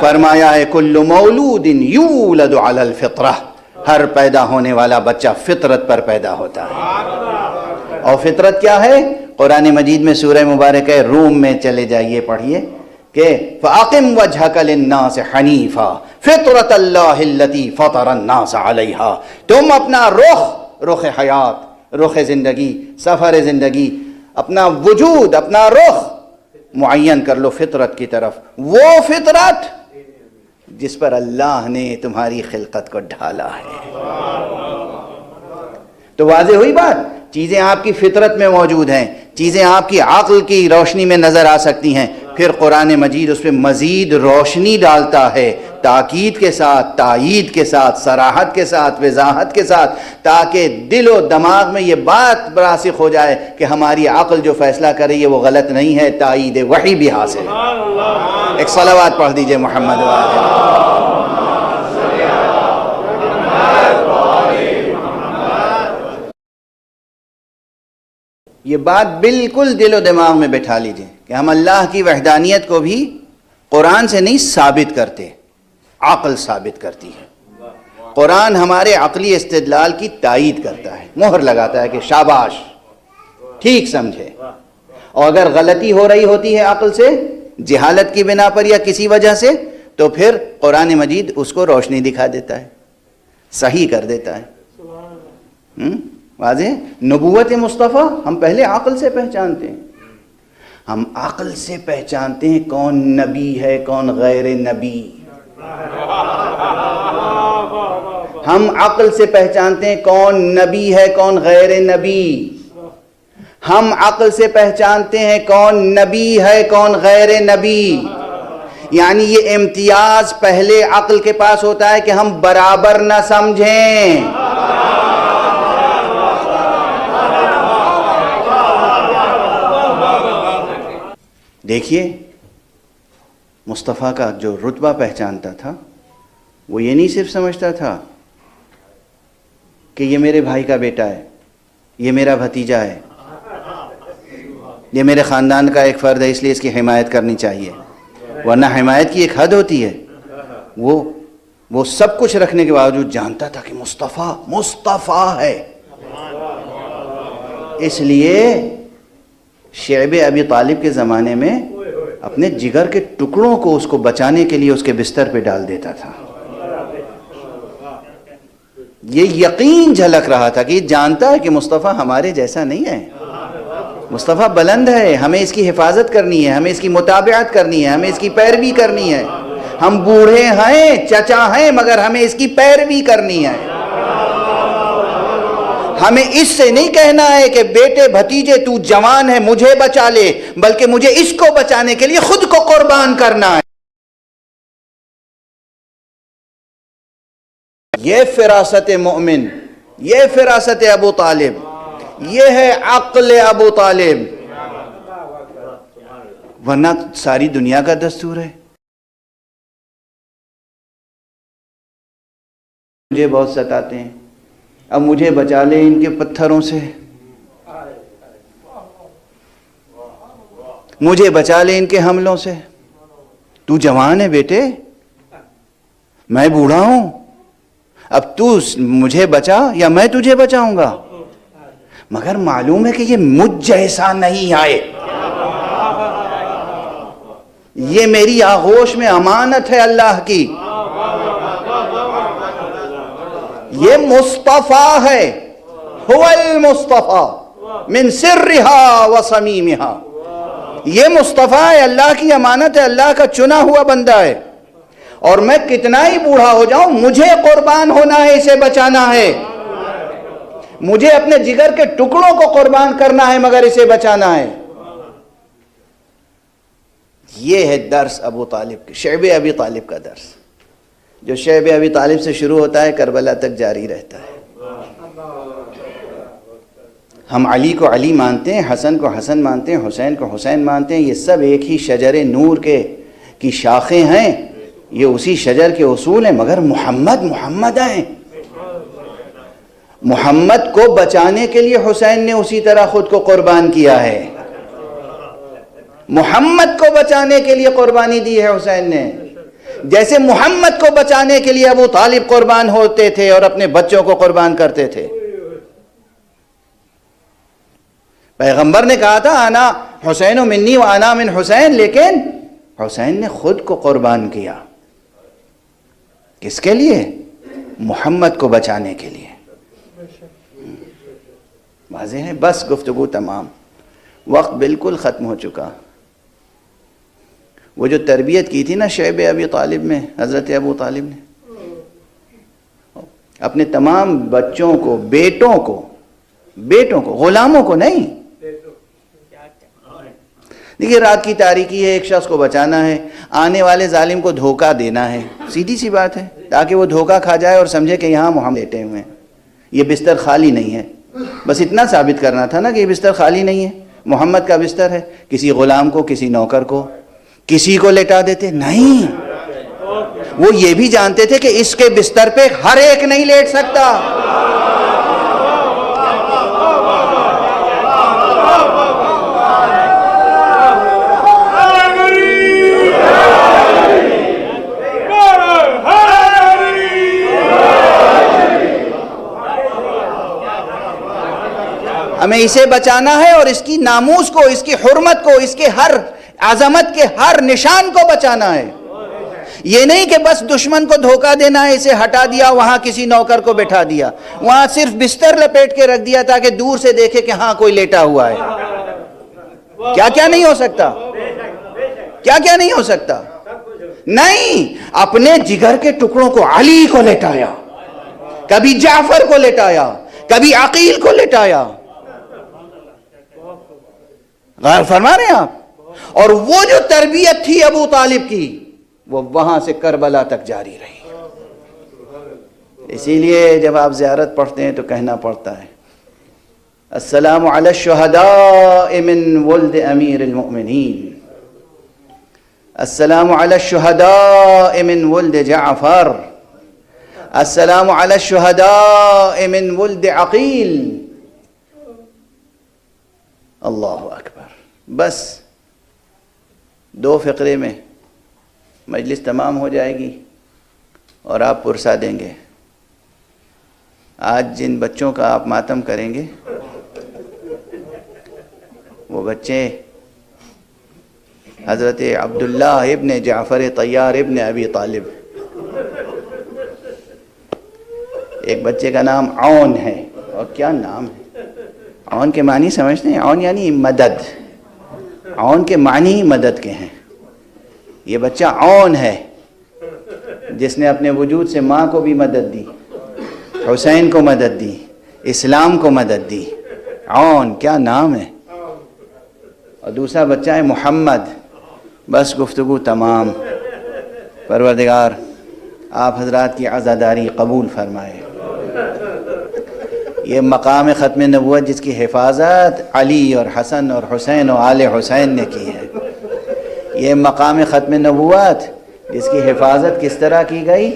فرمایا ہے کل مولود یولد علی الفطرہ، ہر پیدا ہونے والا بچہ فطرت پر پیدا ہوتا ہے۔ اور فطرت کیا ہے؟ قرآن مجید میں سورہ مبارکہ روم میں چلے جائیے، پڑھیے کہ فَأَقِمْ وَجْهَكَ لِلنَّاسِ حَنِيفًا فِطْرَةَ اللَّهِ الَّتِي فَطَرَ النَّاسَ عَلَيْهَا، تم اپنا رخ حیات، رخ زندگی، سفر زندگی، اپنا وجود، اپنا رخ معین کر لو فطرت کی طرف، وہ فطرت جس پر اللہ نے تمہاری خلقت کو ڈھالا ہے۔ تو واضح ہوئی بات، چیزیں آپ کی فطرت میں موجود ہیں، چیزیں آپ کی عقل کی روشنی میں نظر آ سکتی ہیں، پھر قرآن مجید اس پہ مزید روشنی ڈالتا ہے، تاکید کے ساتھ، تائید کے ساتھ، صراحت کے ساتھ، وضاحت کے ساتھ، تاکہ دل و دماغ میں یہ بات راسخ ہو جائے کہ ہماری عقل جو فیصلہ کر رہی ہے وہ غلط نہیں ہے، تائید وحی بھی حاصل ہے۔ ایک صلوات پڑھ دیجئے محمد وآلہ۔ یہ بات بالکل دل و دماغ میں بٹھا لیجئے کہ ہم اللہ کی وحدانیت کو بھی قرآن سے نہیں ثابت کرتے، عقل ثابت کرتی ہے۔ قرآن ہمارے عقلی استدلال کی تائید کرتا ہے، مہر لگاتا ہے کہ شاباش، ٹھیک سمجھے۔ اور اگر غلطی ہو رہی ہوتی ہے عقل سے، جہالت کی بنا پر یا کسی وجہ سے، تو پھر قرآن مجید اس کو روشنی دکھا دیتا ہے، صحیح کر دیتا ہے۔ واضح؟ نبوت مصطفیٰ ہم پہلے عقل سے پہچانتے ہیں. ہم عقل سے پہچانتے ہیں کون نبی ہے کون غیر نبی. ہم عقل سے پہچانتے ہیں کون نبی ہے کون غیر نبی. ہم عقل سے پہچانتے ہیں کون نبی ہے کون غیر نبی. یعنی یہ امتیاز پہلے عقل کے پاس ہوتا ہے کہ ہم برابر نہ سمجھیں. دیکھیے مصطفیٰ کا جو رتبہ پہچانتا تھا وہ یہ نہیں صرف سمجھتا تھا کہ یہ میرے بھائی کا بیٹا ہے، یہ میرا بھتیجا ہے، یہ میرے خاندان کا ایک فرد ہے اس لیے اس کی حمایت کرنی چاہیے، ورنہ حمایت کی ایک حد ہوتی ہے. وہ سب کچھ رکھنے کے باوجود جانتا تھا کہ مصطفیٰ ہے. اس لیے شعیب ابی طالب کے زمانے میں اپنے جگر کے ٹکڑوں کو اس کو بچانے کے لیے اس کے بستر پہ ڈال دیتا تھا. یہ یقین جھلک رہا تھا کہ یہ جانتا ہے کہ مصطفیٰ ہمارے جیسا نہیں ہے. مصطفیٰ بلند ہے، ہمیں اس کی حفاظت کرنی ہے، ہمیں اس کی متابعت کرنی ہے، ہمیں اس کی پیروی کرنی ہے. ہم بوڑھے ہیں، چچا ہیں، مگر ہمیں اس کی پیروی کرنی ہے. ہمیں اس سے نہیں کہنا ہے کہ بیٹے بھتیجے تو جوان ہے مجھے بچا لے، بلکہ مجھے اس کو بچانے کے لیے خود کو قربان کرنا ہے. یہ فراست مومن، یہ فراست ابو طالب، یہ ہے عقل ابو طالب. ورنہ ساری دنیا کا دستور ہے. مجھے بہت ستاتے ہیں، اب مجھے بچا لے ان کے پتھروں سے، مجھے بچا لے ان کے حملوں سے. تو جوان ہے بیٹے، میں بوڑھا ہوں، اب تو مجھے بچا یا میں تجھے بچاؤں گا. مگر معلوم ہے کہ یہ مجھ جیسا نہیں آئے. یہ میری آغوش میں امانت ہے اللہ کی. یہ مصطفیٰ ہے، هو المصطفیٰ من سرها و صمیمها. یہ مصطفیٰ ہے، اللہ کی امانت ہے، اللہ کا چنا ہوا بندہ ہے. اور میں کتنا ہی بوڑھا ہو جاؤں مجھے قربان ہونا ہے، اسے بچانا ہے. مجھے اپنے جگر کے ٹکڑوں کو قربان کرنا ہے مگر اسے بچانا ہے. یہ ہے درس ابو طالب کے، شعیب ابی طالب کا درس، جو شعیب ابی طالب سے شروع ہوتا ہے کربلا تک جاری رہتا ہے. ہم علی کو علی مانتے ہیں، حسن کو حسن مانتے ہیں، حسین کو حسین مانتے ہیں. یہ سب ایک ہی شجر نور کی شاخیں ہیں، یہ اسی شجر کے اصول ہیں. مگر محمد ہیں. محمد کو بچانے کے لیے حسین نے اسی طرح خود کو قربان کیا ہے. محمد کو بچانے کے لیے قربانی دی ہے حسین نے، جیسے محمد کو بچانے کے لیے ابو طالب قربان ہوتے تھے اور اپنے بچوں کو قربان کرتے تھے. پیغمبر نے کہا تھا انا حسین منی و انا من حسین، لیکن حسین نے خود کو قربان کیا. کس کے لیے؟ محمد کو بچانے کے لیے. واضح ہے؟ بس گفتگو تمام، وقت بالکل ختم ہو چکا. وہ جو تربیت کی تھی نا شعیب ابی طالب میں حضرت ابو طالب نے، اپنے تمام بچوں کو، بیٹوں کو، غلاموں کو نہیں. دیکھیے رات کی تاریکی ہے، ایک شخص کو بچانا ہے، آنے والے ظالم کو دھوکہ دینا ہے، سیدھی سی بات ہے، تاکہ وہ دھوکہ کھا جائے اور سمجھے کہ یہاں محمد لیٹے ہوئے ہیں، یہ بستر خالی نہیں ہے. بس اتنا ثابت کرنا تھا نا کہ یہ بستر خالی نہیں ہے، محمد کا بستر ہے. کسی غلام کو، کسی نوکر کو، کسی کو لٹا دیتے نہیں. وہ یہ بھی جانتے تھے کہ اس کے بستر پہ ہر ایک نہیں لیٹ سکتا. ہمیں اسے بچانا ہے اور اس کی ناموس کو، اس کی حرمت کو، اس کے ہر عظمت کے ہر نشان کو بچانا ہے. یہ نہیں کہ بس دشمن کو دھوکہ دینا ہے، اسے ہٹا دیا، وہاں کسی نوکر کو بٹھا دیا، وہاں صرف بستر لپیٹ کے رکھ دیا تاکہ دور سے دیکھے کہ ہاں کوئی لیٹا ہوا ہے۔ کیا کیا نہیں ہو سکتا، کیا کیا نہیں ہو سکتا۔ نہیں، اپنے جگر کے ٹکڑوں کو علی کو لٹایا، کبھی جعفر کو لٹایا، کبھی عقیل کو لٹایا۔ غور فرما رہے ہیں آپ؟ اور وہ جو تربیت تھی ابو طالب کی، وہ وہاں سے کربلا تک جاری رہی۔ اسی لیے جب آپ زیارت پڑھتے ہیں تو کہنا پڑتا ہے السلام علی الشہداء من ولد امیر المؤمنین، السلام علی الشہداء من ولد جعفر، السلام علی الشہداء من ولد عقیل۔ اللہ اکبر۔ بس 2 فقرے میں مجلس تمام ہو جائے گی اور آپ پرسا دیں گے۔ آج جن بچوں کا آپ ماتم کریں گے وہ بچے حضرت عبداللہ ابن جعفر طیار ابن ابی طالب، ایک بچے کا نام عون ہے، اور کیا نام ہے! عون کے معنی سمجھتے ہیں؟ عون یعنی مدد، عون کے معنی مدد کے ہیں۔ یہ بچہ عون ہے جس نے اپنے وجود سے ماں کو بھی مدد دی، حسین کو مدد دی، اسلام کو مدد دی۔ عون کیا نام ہے! اور دوسرا بچہ ہے محمد۔ بس گفتگو تمام۔ پروردگار آپ حضرات کی عزاداری قبول فرمائے۔ یہ مقام ختم نبوت جس کی حفاظت علی اور حسن اور حسین اور آل حسین نے کی ہے، یہ مقام ختم نبوت جس کی حفاظت کس طرح کی گئی؟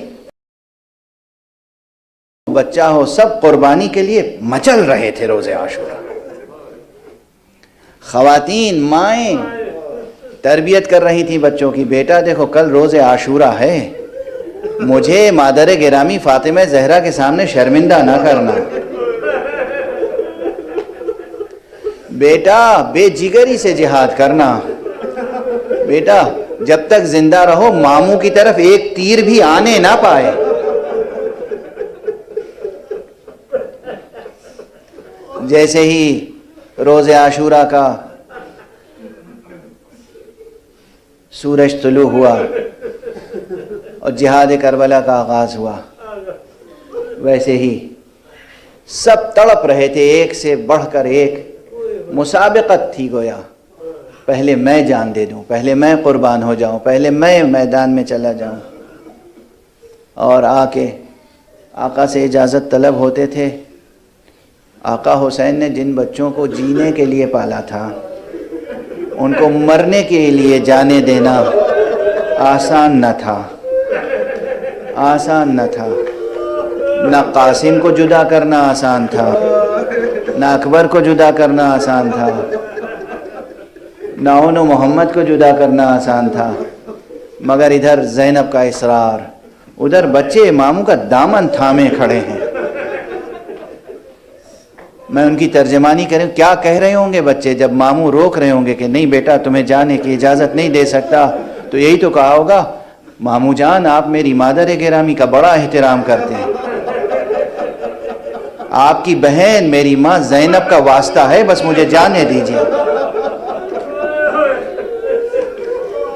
بچہ ہو، سب قربانی کے لیے مچل رہے تھے روز عاشورہ۔ خواتین مائیں تربیت کر رہی تھیں بچوں کی، بیٹا دیکھو کل روز عاشورہ ہے، مجھے مادر گرامی فاطمہ زہرا کے سامنے شرمندہ نہ کرنا۔ بیٹا بے جگری سے جہاد کرنا، بیٹا جب تک زندہ رہو ماموں کی طرف ایک تیر بھی آنے نہ پائے۔ جیسے ہی روز عاشورہ کا سورج طلوع ہوا اور جہاد کربلا کا آغاز ہوا، ویسے ہی سب تڑپ رہے تھے، ایک سے بڑھ کر ایک مسابقت تھی گویا، پہلے میں جان دے دوں، پہلے میں قربان ہو جاؤں، پہلے میں میدان میں چلا جاؤں۔ اور آ کے آقا سے اجازت طلب ہوتے تھے۔ آقا حسین نے جن بچوں کو جینے کے لیے پالا تھا، ان کو مرنے کے لیے جانے دینا آسان نہ تھا، آسان نہ تھا۔ نہ قاسم کو جدا کرنا آسان تھا، نہ اکبر کو جدا کرنا آسان تھا، نہ ان محمد کو جدا کرنا آسان تھا، مگر ادھر زینب کا اصرار، ادھر بچے ماموں کا دامن تھامے کھڑے ہیں۔ میں ان کی ترجمانی کروں، کیا کہہ رہے ہوں گے بچے جب ماموں روک رہے ہوں گے کہ نہیں بیٹا تمہیں جانے کی اجازت نہیں دے سکتا، تو یہی تو کہا ہوگا ماموں جان آپ میری مادر گرامی کا بڑا احترام کرتے ہیں، آپ کی بہن میری ماں زینب کا واسطہ ہے، بس مجھے جانے دیجیے۔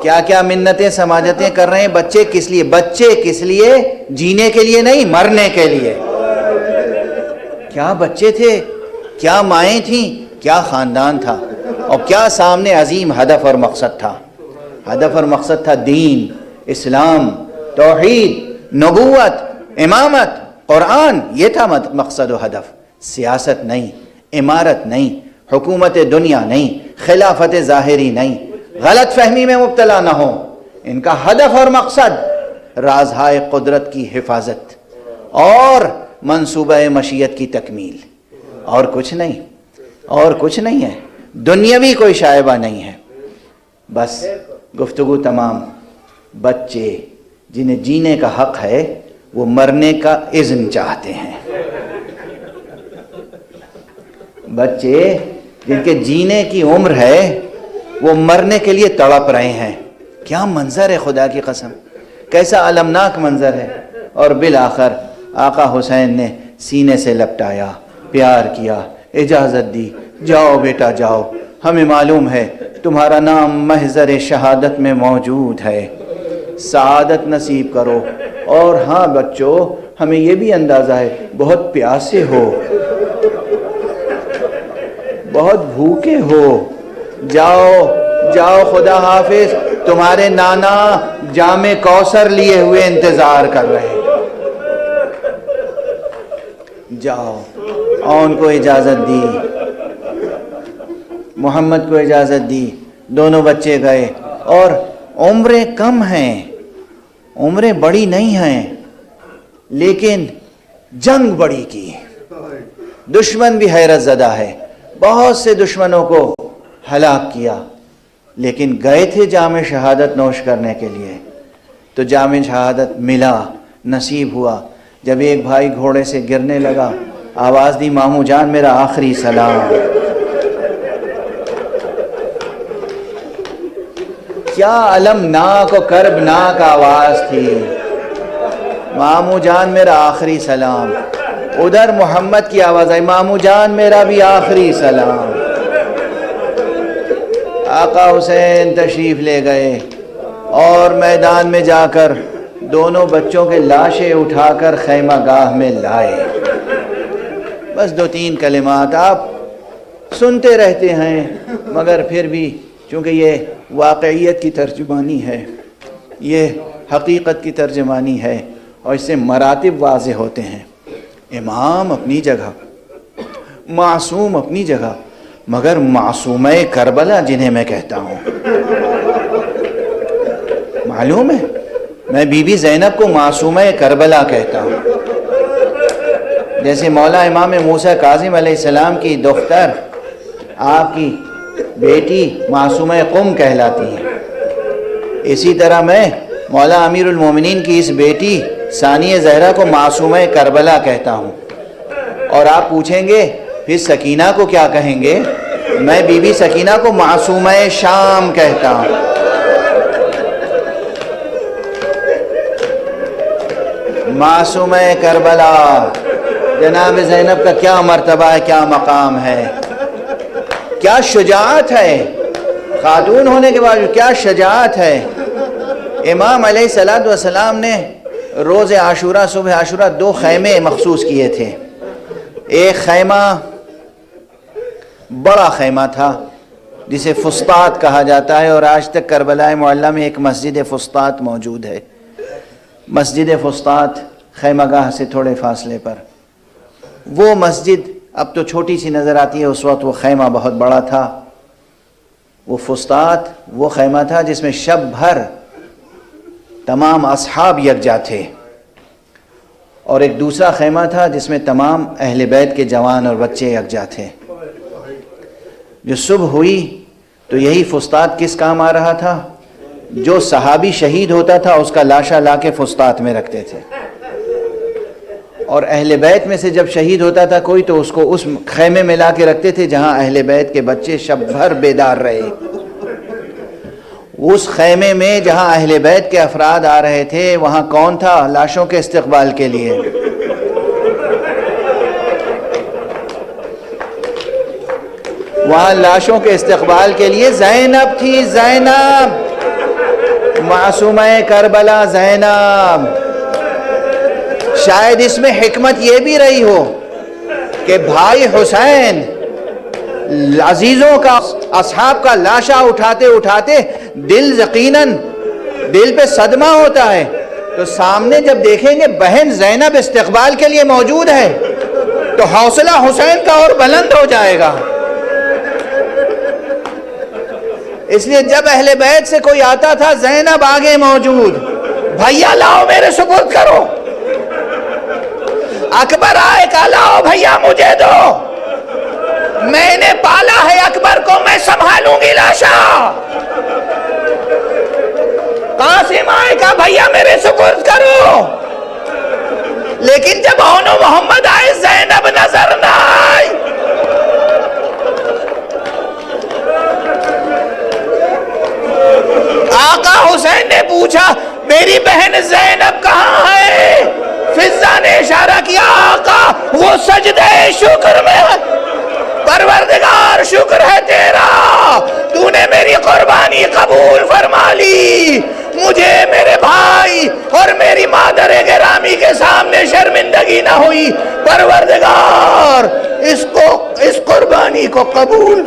کیا کیا منتیں سماجتیں کر رہے ہیں بچے کس لیے؟ بچے کس لیے؟ جینے کے لیے نہیں، مرنے کے لیے۔ کیا بچے تھے، کیا مائیں تھیں، کیا خاندان تھا، اور کیا سامنے عظیم ہدف اور مقصد تھا۔ ہدف اور مقصد تھا دین، اسلام، توحید، نبوت، امامت، قرآن، یہ تھا مقصد و ہدف۔ سیاست نہیں، امارت نہیں، حکومت دنیا نہیں، خلافت ظاہری نہیں، غلط فہمی میں مبتلا نہ ہو۔ ان کا ہدف اور مقصد رازہائے قدرت کی حفاظت اور منصوبہ مشیت کی تکمیل، اور کچھ نہیں، اور کچھ نہیں ہے، دنیاوی کوئی شائبہ نہیں ہے۔ بس گفتگو تمام۔ بچے جنہیں جینے کا حق ہے وہ مرنے کا اذن چاہتے ہیں، بچے جن کے جینے کی عمر ہے وہ مرنے کے لیے تڑپ رہے ہیں۔ کیا منظر ہے خدا کی قسم! کیسا المناک منظر ہے. اور بالآخر آقا حسین نے سینے سے لپٹایا، پیار کیا، اجازت دی، جاؤ بیٹا جاؤ، ہمیں معلوم ہے تمہارا نام محضر شہادت میں موجود ہے، سعادت نصیب کرو. اور ہاں بچوں، ہمیں یہ بھی اندازہ ہے بہت پیاسے ہو، بہت بھوکے ہو، جاؤ جاؤ خدا حافظ، تمہارے نانا جام کوثر لیے ہوئے انتظار کر رہے ہیں، جاؤ. اور ان کو اجازت دی، محمد کو اجازت دی، دونوں بچے گئے. اور عمریں کم ہیں، عمریں بڑی نہیں ہیں، لیکن جنگ بڑی کی. دشمن بھی حیرت زدہ ہے، بہت سے دشمنوں کو ہلاک کیا، لیکن گئے تھے جام شہادت نوش کرنے کے لیے. تو جام شہادت ملا، نصیب ہوا. جب ایک بھائی گھوڑے سے گرنے لگا، آواز دی ماموں جان میرا آخری سلام. کیا المناک و کربناک آواز تھی، ماموں جان میرا آخری سلام. ادھر محمد کی آواز آئی، ماموں جان میرا بھی آخری سلام. آقا حسین تشریف لے گئے اور میدان میں جا کر دونوں بچوں کے لاشیں اٹھا کر خیمہ گاہ میں لائے. بس 2-3 کلمات آپ سنتے رہتے ہیں، مگر پھر بھی چونکہ یہ واقعیت کی ترجمانی ہے، یہ حقیقت کی ترجمانی ہے، اور اس سے مراتب واضح ہوتے ہیں. امام اپنی جگہ، معصوم اپنی جگہ، مگر معصومہ کربلا جنہیں میں کہتا ہوں، معلوم ہے میں بی بی زینب کو معصومہ کربلا کہتا ہوں. جیسے مولا امام موسیٰ کاظم علیہ السلام کی دختر، آپ کی بیٹی معصومہ قم کہلاتی ہیں، اسی طرح میں مولا امیر المومنین کی اس بیٹی ثانیہ زہرا کو معصومہ کربلا کہتا ہوں. اور آپ پوچھیں گے پھر سکینہ کو کیا کہیں گے؟ میں بی بی سکینہ کو معصومہ شام کہتا ہوں. معصومہ کربلا، جناب زینب کا کیا مرتبہ ہے، کیا مقام ہے، کیا شجاعت ہے، خاتون ہونے کے بعد کیا شجاعت ہے. امام علیہ السلام نے روز عاشوراء، صبح عاشوراء 2 خیمے مخصوص کیے تھے. ایک خیمہ بڑا خیمہ تھا جسے فسطاط کہا جاتا ہے، اور آج تک کربلا معلیٰ میں ایک مسجد فسطاط موجود ہے. مسجد فسطاط خیمہ گاہ سے تھوڑے فاصلے پر. وہ مسجد اب تو چھوٹی سی نظر آتی ہے، اس وقت وہ خیمہ بہت بڑا تھا. وہ فسطاط وہ خیمہ تھا جس میں شب بھر تمام اصحاب یکجا تھے، اور ایک دوسرا خیمہ تھا جس میں تمام اہل بیت کے جوان اور بچے یکجا تھے. جو صبح ہوئی تو یہی فسطاط کس کام آ رہا تھا؟ جو صحابی شہید ہوتا تھا اس کا لاشا لا کے فسطاط میں رکھتے تھے، اور اہل بیت میں سے جب شہید ہوتا تھا کوئی تو اس کو اس خیمے میں لا کے رکھتے تھے جہاں اہل بیت کے بچے شب بھر بیدار رہے. اس خیمے میں جہاں اہل بیت کے افراد آ رہے تھے وہاں کون تھا لاشوں کے استقبال کے لیے؟ وہاں لاشوں کے استقبال کے لیے زینب تھی. زینب معصومہ کربلا، زینب. شاید اس میں حکمت یہ بھی رہی ہو کہ بھائی حسین عزیزوں کا، اصحاب کا لاشا اٹھاتے اٹھاتے دل یقیناً دل پہ صدمہ ہوتا ہے، تو سامنے جب دیکھیں گے بہن زینب استقبال کے لیے موجود ہے تو حوصلہ حسین کا اور بلند ہو جائے گا. اس لیے جب اہل بیت سے کوئی آتا تھا زینب آگے موجود، بھیا لاؤ میرے سپرد کرو. اکبر آئے کہا لاؤ بھیا مجھے دو، میں نے پالا ہے اکبر کو، میں سنبھالوں گی لاشا. قاسم آئے کہا بھیا میرے سپرد کرو. لیکن جب اون و محمد آئے زینب نظر نہ آئی. آقا حسین نے پوچھا میری بہن قربانی قبول فرما لی، مجھے میرے بھائی اور میری مادر گرامی کے سامنے شرمندگی نہ ہوئی، پروردگار اس قربانی کو قبول